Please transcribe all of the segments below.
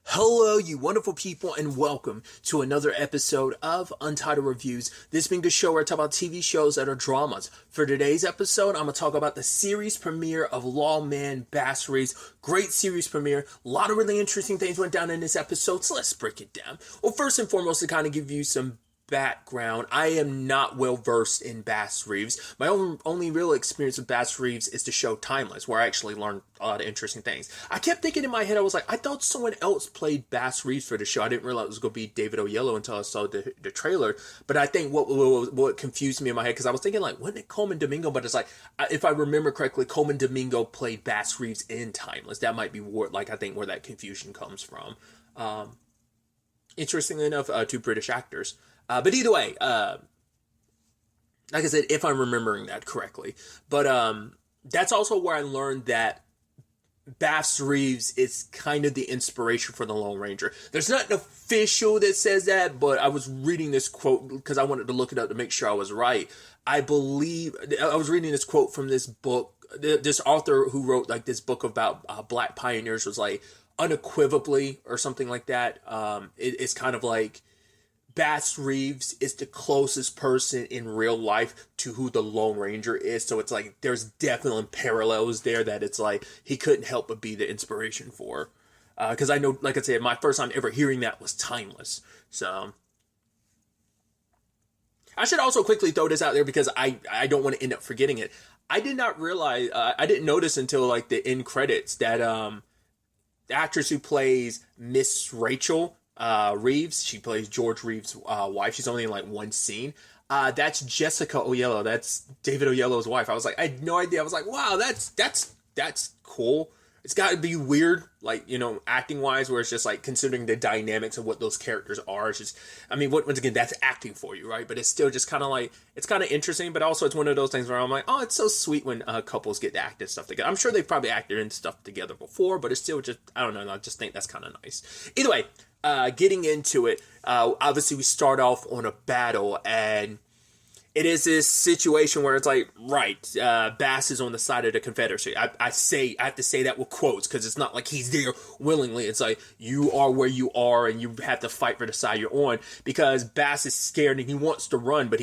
Hello, you wonderful people, and welcome to another episode of Untitled Reviews. This being a show where I talk about TV shows that are dramas. For today's episode, I'm going to talk about the series premiere of Lawman, Reeves. Great series premiere. A lot of really interesting things went down in this episode, so let's break it down. Well, first and foremost, to kind of give you some background, I am not well versed in Reeves. My only real experience with Reeves is the show Timeless, where I actually learned a lot of interesting things. I kept thinking in my head, I was like, I thought someone else played Reeves for the show. I didn't realize it was going to be David Oyelowo until I saw the trailer. But I think what confused me in my head, because I was thinking like, wasn't it Coleman Domingo? But it's like, if I remember correctly, Coleman Domingo played Reeves in Timeless. That might be where that confusion comes from. Interestingly enough, two British actors. But either way, like I said, if I'm remembering that correctly. But that's also where I learned that Reeves is kind of the inspiration for the Lone Ranger. There's nothing official that says that, but I was reading this quote because I wanted to look it up to make sure I was right. I believe I was reading this quote from this book. This author who wrote like this book about black pioneers was unequivocally or something like that. It's kind of like Reeves is the closest person in real life to who the Lone Ranger is. So it's like there's definitely parallels there that it's like he couldn't help but be the inspiration for. Because I know, like I said, my first time ever hearing that was Timeless. So I should also quickly throw this out there because I don't want to end up forgetting it. I did not realize, I didn't notice until like the end credits that the actress who plays Miss Rachel Reeves, she plays George Reeves' wife. She's only in like one scene. That's Jessica Oyelowo. That's David Oyelowo's wife. I had no idea. I was like, wow, that's cool. It's got to be weird, acting wise, where it's just like considering the dynamics of what those characters are. It's just, once again, that's acting for you, right? But it's still just kind of like, it's kind of interesting, but also it's one of those things where I'm like, oh, it's so sweet when couples get to act and stuff together. I'm sure they've probably acted in stuff together before, but it's still just, I don't know, I just think that's kind of nice. Either way, getting into it, obviously we start off on a battle, and it is this situation where it's like, right, Bass is on the side of the Confederacy. I have to say that with quotes, because it's not like he's there willingly. It's like, you are where you are, and you have to fight for the side you're on, because Bass is scared and he wants to run, but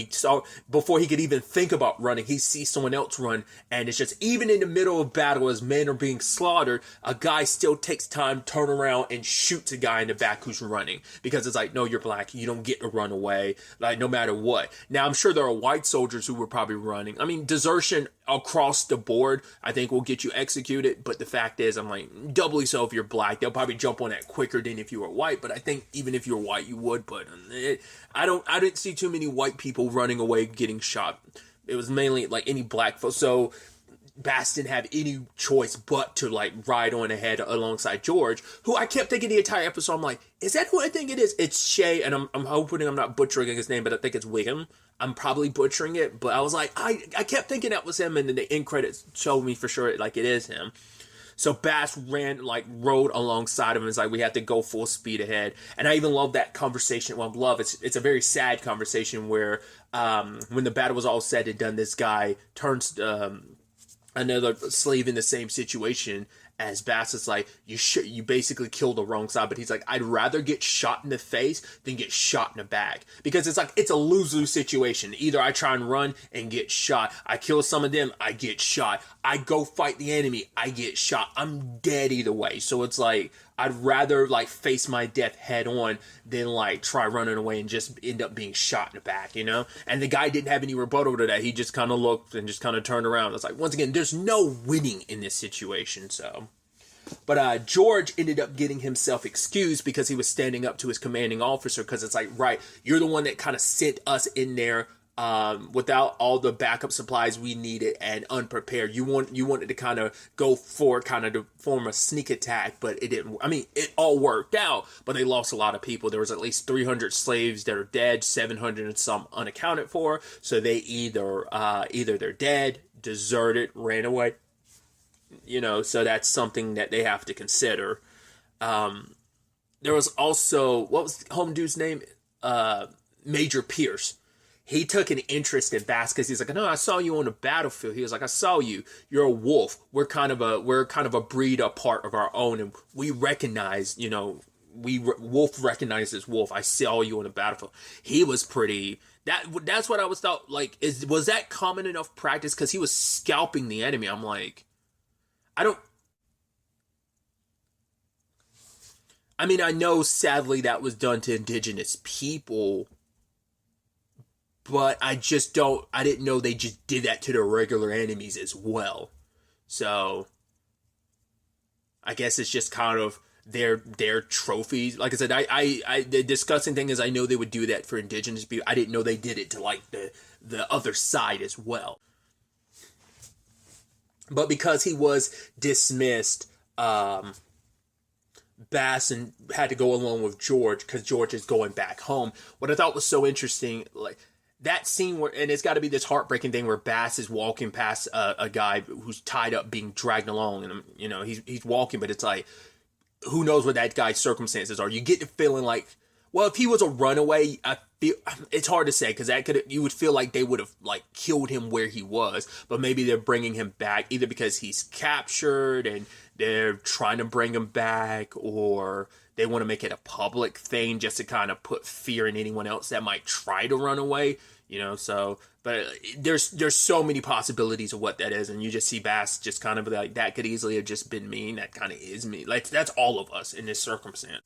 before he could even think about running, he sees someone else run, and it's just, even in the middle of battle, as men are being slaughtered, a guy still takes time, turn around, and shoots a guy in the back who's running, because it's like, no, you're black, you don't get to run away, like, no matter what. Now, I'm sure there are white soldiers who were probably running. Desertion across the board, I think, will get you executed. But the fact is, I'm like, doubly so if you're black. They'll probably jump on that quicker than if you were white. But I think even if you're white, you would. But I didn't see too many white people running away getting shot. It was mainly like any black folks. So Bass didn't have any choice but to ride on ahead alongside George, who I kept thinking the entire episode, I'm like, is that who I think it is? It's Shay, and I'm hoping I'm not butchering his name, but I think it's Wiggum. I'm probably butchering it, but I was like, I kept thinking that was him, and then the end credits showed me for sure it is him. So Bass rode alongside him. It's like, we have to go full speed ahead. And I even love that conversation. Well, it's a very sad conversation where when the battle was all said and done, this guy turns another slave in the same situation as Bass. Is like, you basically killed the wrong side, but he's like, I'd rather get shot in the face than get shot in the back, because it's like, it's a lose-lose situation. Either I try and run and get shot, I kill some of them, I get shot, I go fight the enemy, I get shot, I'm dead either way. So it's like, I'd rather face my death head on than try running away and just end up being shot in the back, And the guy didn't have any rebuttal to that. He just kind of looked and just kind of turned around. It's like, once again, there's no winning in this situation. So, but George ended up getting himself excused because he was standing up to his commanding officer, because it's like, right, you're the one that kind of sent us in there without all the backup supplies we needed and unprepared. You wanted to kind of go for to form a sneak attack, but it didn't. It all worked out, but they lost a lot of people. There was at least 300 slaves that are dead, 700 and some unaccounted for. So they either they're dead, deserted, ran away. So that's something that they have to consider. There was also, what was the home dude's name? Major Pierce. He took an interest in Bass because he's like, no, I saw you on the battlefield. He was like, I saw you. You're a wolf. We're kind of a breed apart of our own, and we recognize, Wolf recognizes Wolf. I saw you on the battlefield. He was pretty. That's what I was thought. Like, was that common enough practice? Because he was scalping the enemy. I'm like, I don't. I mean, I know sadly that was done to indigenous people, but I just don't. I didn't know they just did that to their regular enemies as well. So I guess it's just kind of their trophies. Like I said, the disgusting thing is I know they would do that for indigenous people. I didn't know they did it to like the other side as well. But because he was dismissed, Basson had to go along with George because George is going back home. What I thought was so interesting, like that scene where, and it's got to be this heartbreaking thing where Bass is walking past a guy who's tied up, being dragged along, and he's walking, but it's like, who knows what that guy's circumstances are? You get the feeling like, well, if he was a runaway, I feel it's hard to say because you would feel like they would have like killed him where he was, but maybe they're bringing him back either because he's captured and they're trying to bring him back, or they want to make it a public thing just to kind of put fear in anyone else that might try to run away. So, but there's so many possibilities of what that is, and you just see Bass just kind of like, that could easily have just been me, and that kind of is me. Like, that's all of us in this circumstance.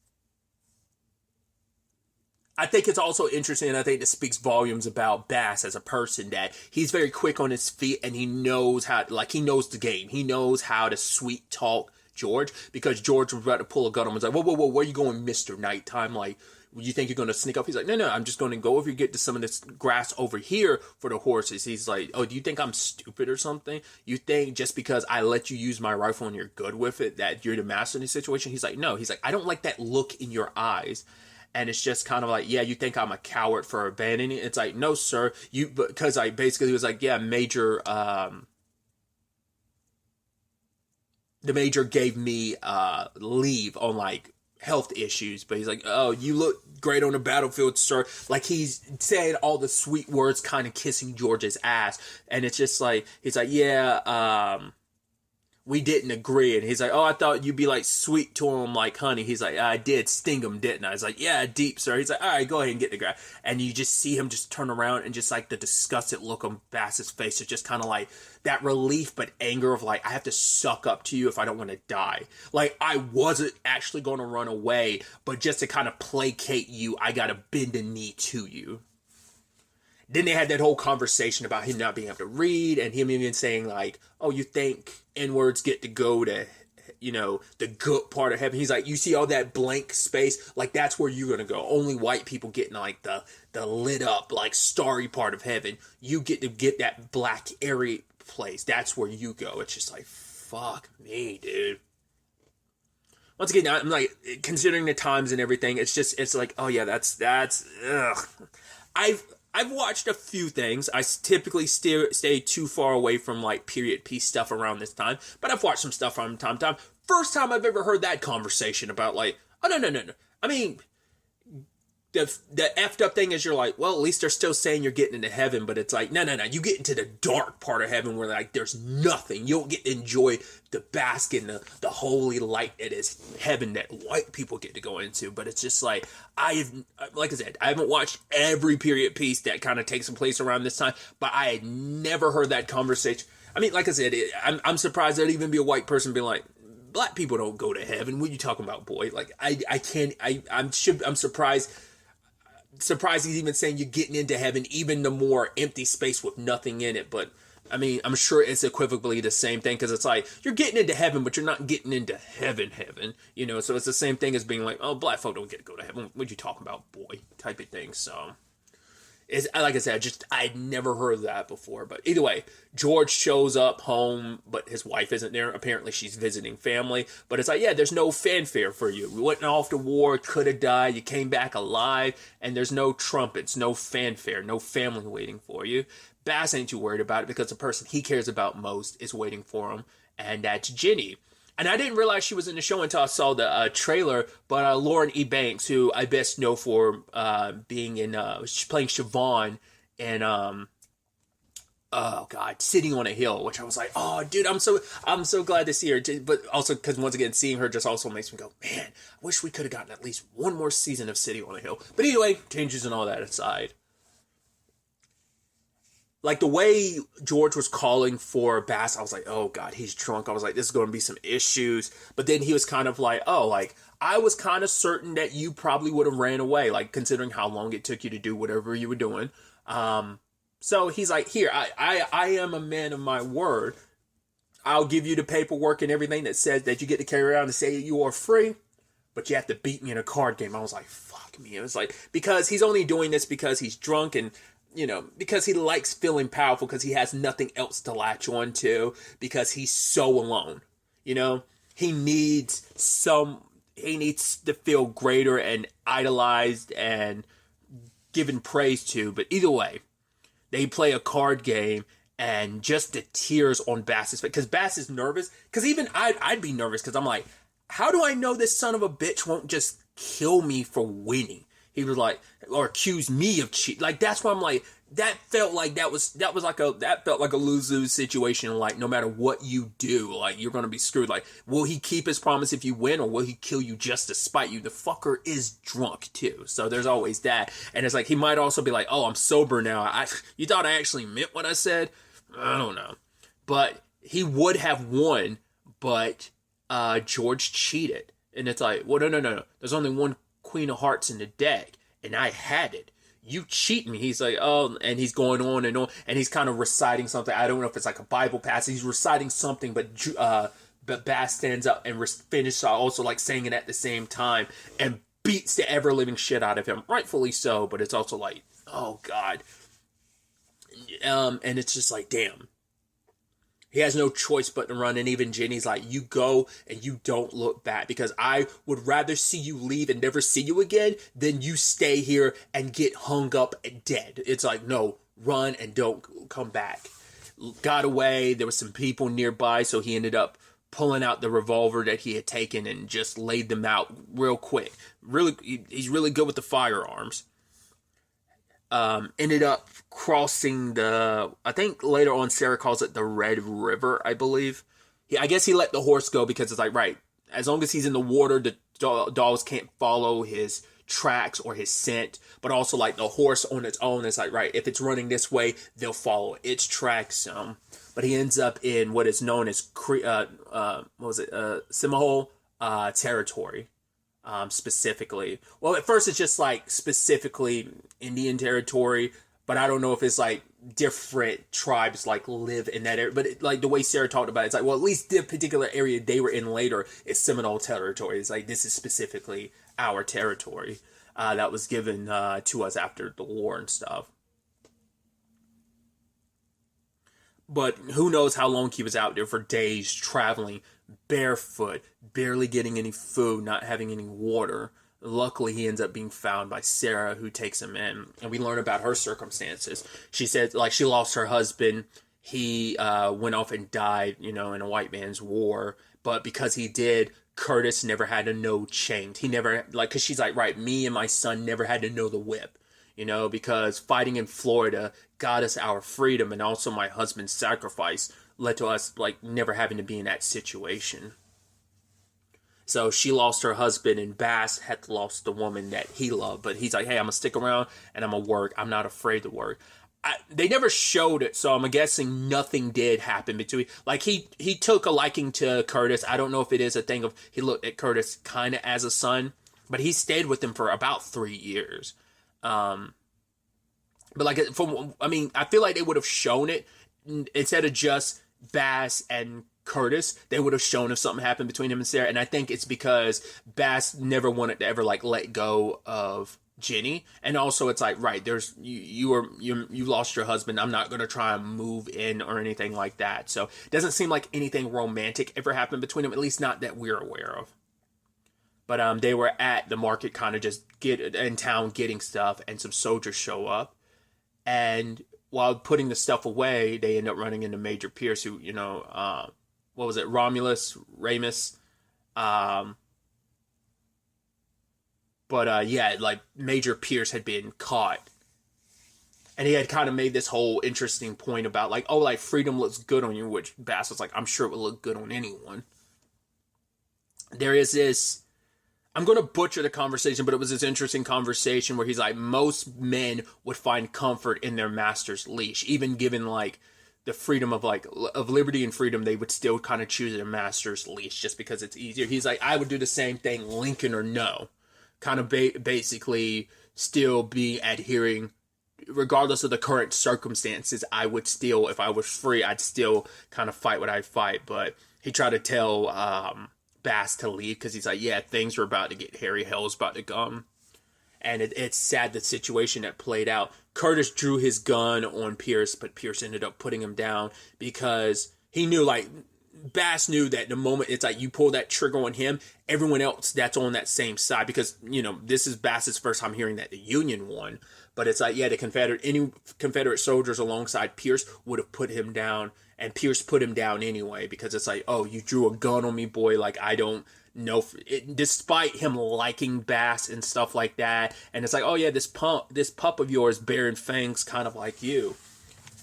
I think it's also interesting, and I think it speaks volumes about Bass as a person, that he's very quick on his feet, and he knows he knows the game. He knows how to sweet talk George, because George was about to pull a gun on him. He's like, whoa, where are you going, Mr. Nighttime? Like, you think you're going to sneak up? He's like, no, I'm just going to go over here, get to some of this grass over here for the horses. He's like, oh, do you think I'm stupid or something? You think just because I let you use my rifle and you're good with it, that you're the master in this situation? He's like, no. He's like, I don't like that look in your eyes. And it's just kind of like, yeah, you think I'm a coward for abandoning it? It's like, no, sir. Because I basically was like, yeah, Major, the Major gave me leave on like health issues, but he's like, oh, you look great on the battlefield, sir. Like, he's saying all the sweet words, kind of kissing George's ass, and it's just like, he's like, yeah, we didn't agree. And he's like, oh, I thought you'd be like sweet to him like honey. He's like, I did sting him, didn't I? He's like, yeah, deep, sir. He's like, all right, go ahead and get the guy. And you just see him just turn around, and just like the disgusted look on Bass's face is just kind of like that relief but anger of like, I have to suck up to you if I don't want to die. Like, I wasn't actually going to run away, but just to kind of placate you, I got to bend a knee to you. Then they had that whole conversation about him not being able to read, and him even saying like, oh, you think N-words get to go to, the good part of heaven? He's like, you see all that blank space? Like, that's where you're going to go. Only white people get in like the lit up, like starry part of heaven. You get to get that black, airy place. That's where you go. It's just like, fuck me, dude. Once again, I'm like, considering the times and everything, it's like, oh yeah, that's, ugh. I've watched a few things. I typically stay too far away from like period piece stuff around this time, but I've watched some stuff from time to time. First time I've ever heard that conversation about like, oh no. I mean, the effed up thing is you're like, well, at least they're still saying you're getting into heaven, but it's like, no. You get into the dark part of heaven where like there's nothing. You don't get to enjoy the bask in the holy light that is heaven that white people get to go into. But it's just like, like I said, I haven't watched every period piece that kind of takes place around this time, but I had never heard that conversation. I mean, like I said, I'm surprised there'd even be a white person being like, black people don't go to heaven. What are you talking about, boy? Like, I'm surprised he's even saying you're getting into heaven, even the more empty space with nothing in it. But I mean, I'm sure it's equivocally the same thing, because it's like, you're getting into heaven, but you're not getting into heaven, so it's the same thing as being like, oh, black folk don't get to go to heaven. What you talking about, boy? Type of thing. So it's, like I said, I'd never heard of that before. But either way, George shows up home, but his wife isn't there. Apparently she's visiting family, but it's like, yeah, there's no fanfare for you. We went off to war, could have died, you came back alive, and there's no trumpets, no fanfare, no family waiting for you. Bass ain't too worried about it, because the person he cares about most is waiting for him, and that's Jenny. And I didn't realize she was in the show until I saw the trailer, but Lauren E. Banks, who I best know for being in, playing Siobhan in oh god, Sitting on a Hill, which I was like, oh dude, I'm so glad to see her. But also because once again, seeing her just also makes me go, man, I wish we could have gotten at least one more season of Sitting on a Hill. But anyway, changes and all that aside, like the way George was calling for Bass, I was like, oh god, he's drunk. I was like, this is going to be some issues. But then he was kind of like, oh, like I was kind of certain that you probably would have ran away, like considering how long it took you to do whatever you were doing. So he's like, here, I am a man of my word. I'll give you the paperwork and everything that says that you get to carry around and say you are free, but you have to beat me in a card game. I was like, fuck me. It was like, because he's only doing this because he's drunk and, you know, because he likes feeling powerful, because he has nothing else to latch on to, because he's so alone. You know, he needs to feel greater and idolized and given praise to. But either way, they play a card game, and just the tears on Bass's face, because Bass is nervous. Because even I'd be nervous, because I'm like, how do I know this son of a bitch won't just kill me for winning? He was like, or accuse me of cheat. Like, that's why I'm like, that felt like that felt like a lose-lose situation. Like, no matter what you do, like, you're gonna be screwed. Like, will he keep his promise if you win, or will he kill you just to spite you? The fucker is drunk too, so there's always that. And it's like, he might also be like, oh, I'm sober now. You thought I actually meant what I said? I don't know. But he would have won, but George cheated. And it's like, well, no. There's only one Queen of Hearts in the deck, and I had it. You cheat me. He's like, oh, and he's going on, and he's kind of reciting something. I don't know if it's like a Bible passage. He's reciting something, but Bass stands up and finishes also like saying it at the same time, and beats the ever living shit out of him, rightfully so. But it's also like, oh god, and it's just like, damn. He has no choice but to run, and even Jenny's like, you go and you don't look back, because I would rather see you leave and never see you again than you stay here and get hung up and dead. It's like, no, run and don't come back. Got away. There were some people nearby, so he ended up pulling out the revolver that he had taken and just laid them out real quick. Really, he's really good with the firearms. Ended up crossing I think later on Sarah calls it the Red River, I believe. I guess he let the horse go because it's like, right, as long as he's in the water, the dogs can't follow his tracks or his scent. But also, like, the horse on its own is like, right, if it's running this way, they'll follow its tracks. But he ends up in what is known as Seminole territory. Specifically. Well, at first it's just like specifically Indian territory, but I don't know if it's like different tribes like live in that area. But like the way Sarah talked about it, it's like, well, at least the particular area they were in later is Seminole territory. It's like, this is specifically our territory that was given to us after the war and stuff. But who knows how long he was out there for days, traveling barefoot, barely getting any food, not having any water. Luckily, he ends up being found by Sarah, who takes him in. And we learn about her circumstances. She said, like, she lost her husband. He went off and died, in a white man's war. But because he did, Curtis never had to know chained. He never, like, because she's like, right, me and my son never had to know the whip. Because fighting in Florida got us our freedom, and also my husband's sacrifice led to us, like, never having to be in that situation. So she lost her husband, and Bass had lost the woman that he loved. But he's like, hey, I'm going to stick around, and I'm going to work. I'm not afraid to work. They never showed it, so I'm guessing nothing did happen between. Like, he took a liking to Curtis. I don't know if it is a thing of he looked at Curtis kind of as a son, but he stayed with him for about 3 years. But like, I feel like they would have shown it instead of just Bass and Curtis. They would have shown if something happened between him and Sarah, and I think it's because Bass never wanted to ever like let go of Jenny, and also it's like, right, there's you lost your husband. I'm not gonna try and move in or anything like that. So it doesn't seem like anything romantic ever happened between them, at least not that we're aware of. But they were at the market, kind of just in town getting stuff, and some soldiers show up. And while putting the stuff away, they end up running into Major Pierce, who, what was it, Romulus, Remus. Like, Major Pierce had been caught. And he had kind of made this whole interesting point about like, oh, like freedom looks good on you, which Bass was like, I'm sure it would look good on anyone. There is this, I'm going to butcher the conversation, but it was this interesting conversation where he's like, most men would find comfort in their master's leash, even given like the freedom of like of liberty and freedom, they would still kind of choose their master's leash just because it's easier. He's like, I would do the same thing, Lincoln or no, kind of basically still be adhering regardless of the current circumstances. I would still, if I was free, I'd still kind of fight what I fight. But he tried to tell Bass to leave because he's like, yeah, things were about to get hairy, hell's about to come. And it's sad the situation that played out. Curtis drew his gun on Pierce, but Pierce ended up putting him down because he knew, like, Bass knew that the moment it's like you pull that trigger on him, everyone else that's on that same side, because, you know, this is Bass's first time hearing that the Union won. But it's like, yeah, any Confederate soldiers alongside Pierce would have put him down, and Pierce put him down anyway, because it's like, oh, you drew a gun on me, boy, like, I don't know, despite him liking Bass and stuff like that, and it's like, oh yeah, this pup of yours bearing fangs kind of like you.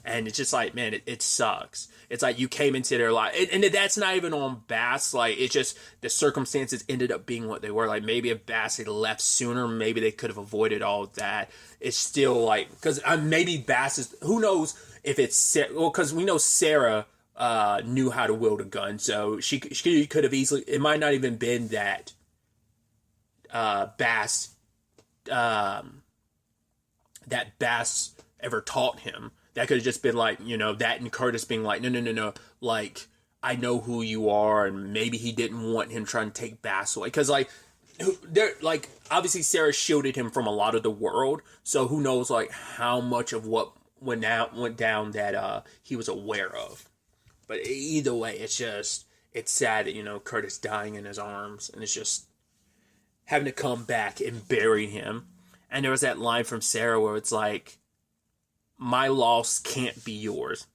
And it's just like, man, it sucks. It's like you came into their life. And that's not even on Bass. Like, it's just the circumstances ended up being what they were. Like, maybe if Bass had left sooner, maybe they could have avoided all of that. It's still like, because maybe Bass is, who knows if it's, well, because we know Sarah knew how to wield a gun. So she could have easily, it might not even been that Bass ever taught him. That could have just been like, you know, that and Curtis being like, no, like, I know who you are, and maybe he didn't want him trying to take Bass away. Because, like, they're, like, obviously Sarah shielded him from a lot of the world, so who knows, like, how much of what went down that he was aware of. But either way, it's sad that, you know, Curtis dying in his arms, and it's just having to come back and bury him. And there was that line from Sarah where it's like, my loss can't be yours.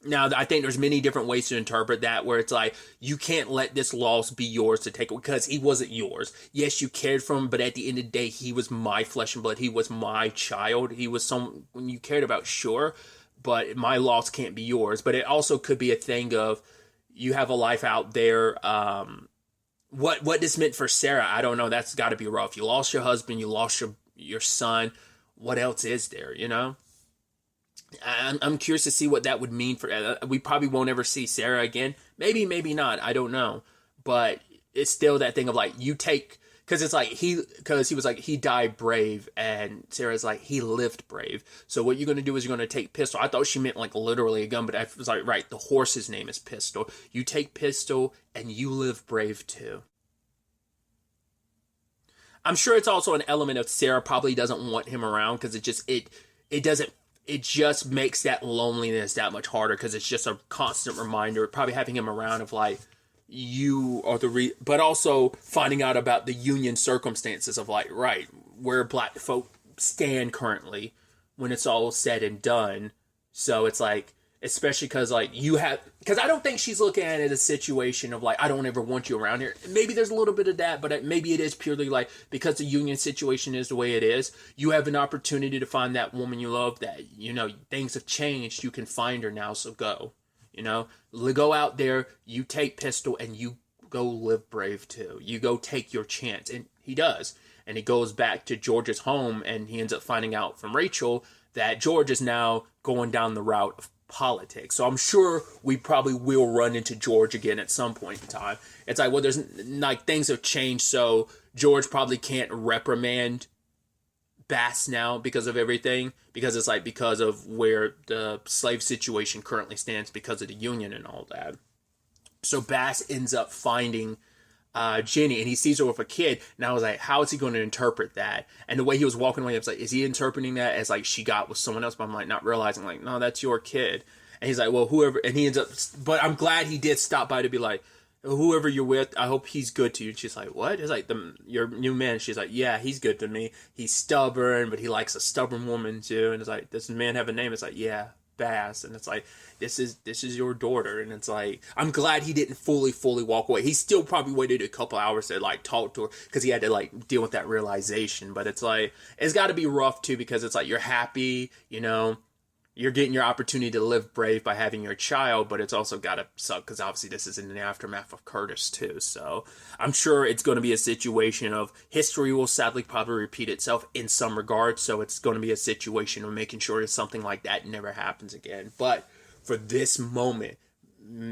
Now, I think there's many different ways to interpret that, where it's like, you can't let this loss be yours to take away, because he wasn't yours. Yes, you cared for him, but at the end of the day, he was my flesh and blood. He was my child. He was someone you cared about, sure, but my loss can't be yours. But it also could be a thing of, you have a life out there. What this meant for Sarah, I don't know. That's got to be rough. You lost your husband. You lost your son. What else is there, you know? I'm curious to see what that would mean for. We probably won't ever see Sarah again. Maybe not. I don't know. But it's still that thing of like, you take, because it's like because he was like, he died brave, and Sarah's like, he lived brave. So what you're going to do is you're going to take Pistol. I thought she meant like literally a gun, but I was like, right, the horse's name is Pistol. You take Pistol and you live brave too. I'm sure it's also an element of Sarah probably doesn't want him around, because it just makes that loneliness that much harder, because it's just a constant reminder, probably having him around of like, you are but also finding out about the Union circumstances of like, right, where black folk stand currently when it's all said and done. So it's like, especially because like because I don't think she's looking at it as a situation of like, I don't ever want you around here. Maybe there's a little bit of that, but maybe it is purely like, because the Union situation is the way it is, you have an opportunity to find that woman you love, that, you know, things have changed, you can find her now, so go, you know, go out there, you take Pistol, and you go live brave too. You go take your chance. And he does. And he goes back to George's home, and he ends up finding out from Rachel that George is now going down the route of politics. So I'm sure we probably will run into George again at some point in time. It's like, well, there's like, things have changed, so George probably can't reprimand Bass now because of everything, because it's like, because of where the slave situation currently stands, because of the Union and all that. So Bass ends up finding Jenny, and he sees her with a kid. And I was like, how is he going to interpret that? And the way he was walking away, I was like, is he interpreting that as like she got with someone else? But I'm like, not realizing, like, no, that's your kid. And he's like, well, whoever, and he ends up, but I'm glad he did stop by to be like, whoever you're with, I hope he's good to you. And she's like, what? It's like, your new man. She's like, yeah, he's good to me. He's stubborn, but he likes a stubborn woman too. And it's like, does the man have a name? It's like, yeah, Bass. And it's like, this is your daughter. And it's like, I'm glad he didn't fully walk away. He still probably waited a couple hours to like talk to her, because he had to like deal with that realization. But it's like, it's got to be rough too, because it's like, you're happy, you know, you're getting your opportunity to live brave by having your child, but it's also got to suck because obviously this is in the aftermath of Curtis too. So I'm sure it's going to be a situation of history will sadly probably repeat itself in some regards. So it's going to be a situation of making sure that something like that never happens again. But for this moment,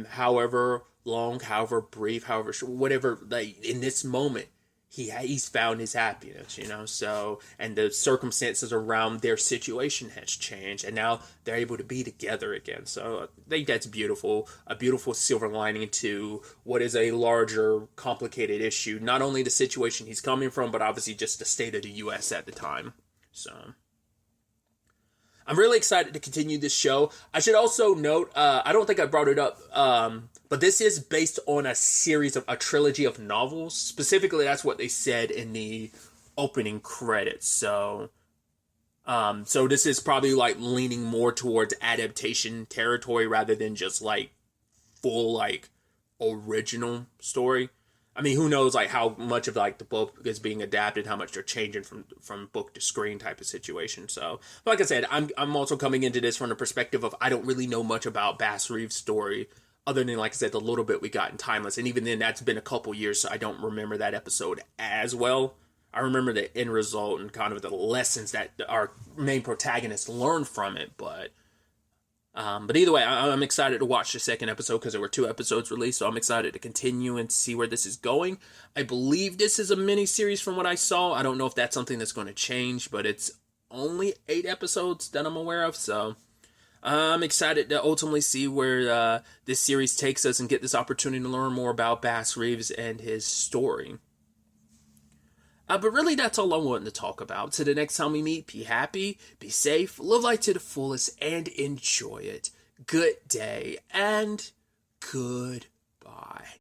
however long, however brief, however short, whatever, like in this moment, he's found his happiness, so, and the circumstances around their situation has changed, and now they're able to be together again. So I think that's beautiful, a beautiful silver lining to what is a larger, complicated issue, not only the situation he's coming from, but obviously just the state of the U.S. at the time. So I'm really excited to continue this show. I should also note, I don't think I brought it up, but this is based on a trilogy of novels. Specifically, that's what they said in the opening credits. So this is probably like leaning more towards adaptation territory rather than just like full like original story. I mean, who knows like how much of like the book is being adapted, how much they're changing from book to screen type of situation. So, like I said, I'm also coming into this from the perspective of I don't really know much about Bass Reeves' story other than, like I said, the little bit we got in Timeless. And even then, that's been a couple years, so I don't remember that episode as well. I remember the end result and kind of the lessons that our main protagonist learned from it, but either way, I'm excited to watch the second episode because there were 2 episodes released, so I'm excited to continue and see where this is going. I believe this is a mini-series from what I saw. I don't know if that's something that's going to change, but it's only 8 episodes that I'm aware of, so I'm excited to ultimately see where this series takes us and get this opportunity to learn more about Bass Reeves and his story. But really, that's all I wanted to talk about. So the next time we meet, be happy, be safe, live life to the fullest, and enjoy it. Good day, and goodbye.